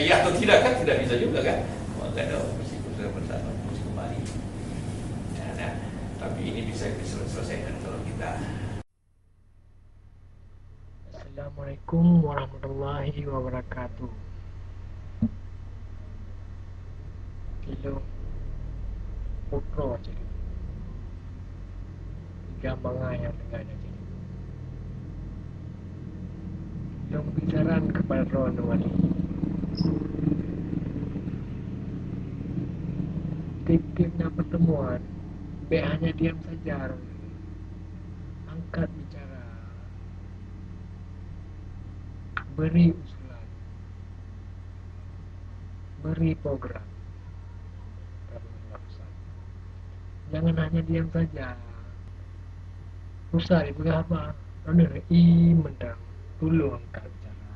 ya atau tidak kan tidak bisa juga kan. Maka ada meskipun sudah bersama mesti kembali. Nah, tapi ini bisa diselesaikan kalau kita. Assalamualaikum warahmatullahi wabarakatuh. Kilo putro jadi tiga mangai yang dengannya jadi yang bisaran kepada Ron wali. Tip-tipnya pertemuan be hanya diam saja Ron. Angkat bicara, beri usulan, beri program. Jangan hanya diam saja. Usah itu apa? Anu mendang dulu angkat bicara.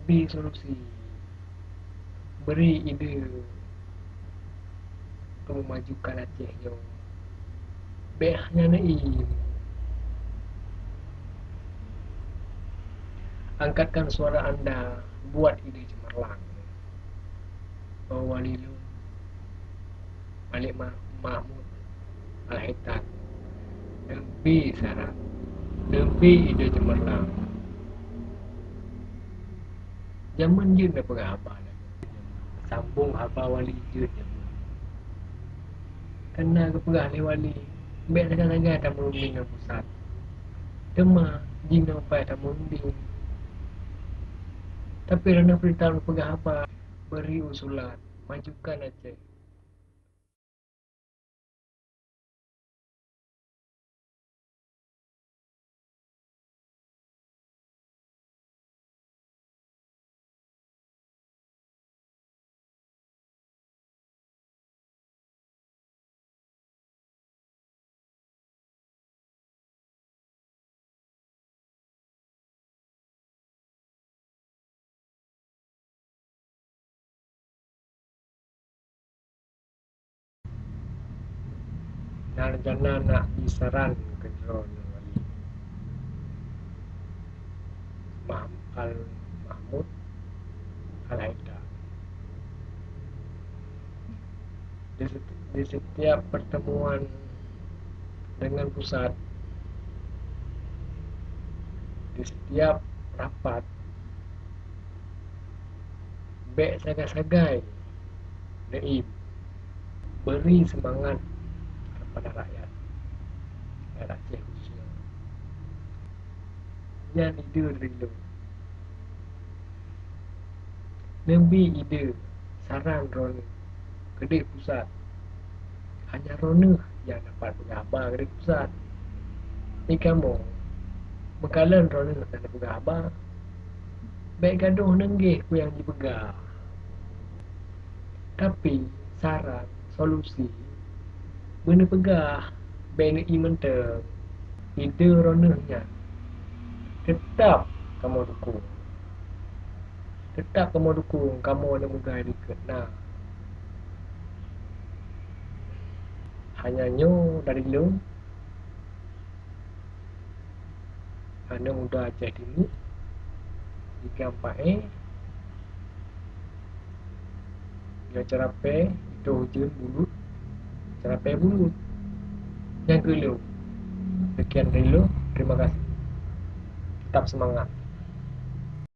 Beri solusi, beri ide untuk memajukan Aceh yang behnya naim. Angkatkan suara anda, buat ide cemerlang. Walilu Malik Mahmud Al-Hitan lebih syarat, lebih ide cemerlang. Zaman je dah berapa sambung apa wali je kena ke perah ni wali baik sangat-sangat tak merunding dengan pusat demah jing nampai tak merunding tapi kerana perintah perah apa beri usulan majukan Aceh. Narjana nak bisaran ke drone wali Mahmud Al-Haidar di setiap pertemuan dengan pusat, di setiap rapat baik sagai-sagai naib beri semangat kepada rakyat Aceh khususnya yang ide dulu lebih ide saran Ron kedai pusat hanya Ron yang dapat menggambar kedai pusat ni kamu bekalan Ron tak ada menggambar baik gaduh nenggih ku yang dipegang tapi saran solusi benda pegah baik ni menteng ide Ronnya tetap kamu dukung, tetap kamu dukung, kamu ada mudah dikit. Nah, hanya nyo dari lu, anda mudah Aceh Timur, jika dia cerape itu hujan bulut, cerape bulut, yang ke lu. Sekian dari lu, terima kasih, tetap semangat.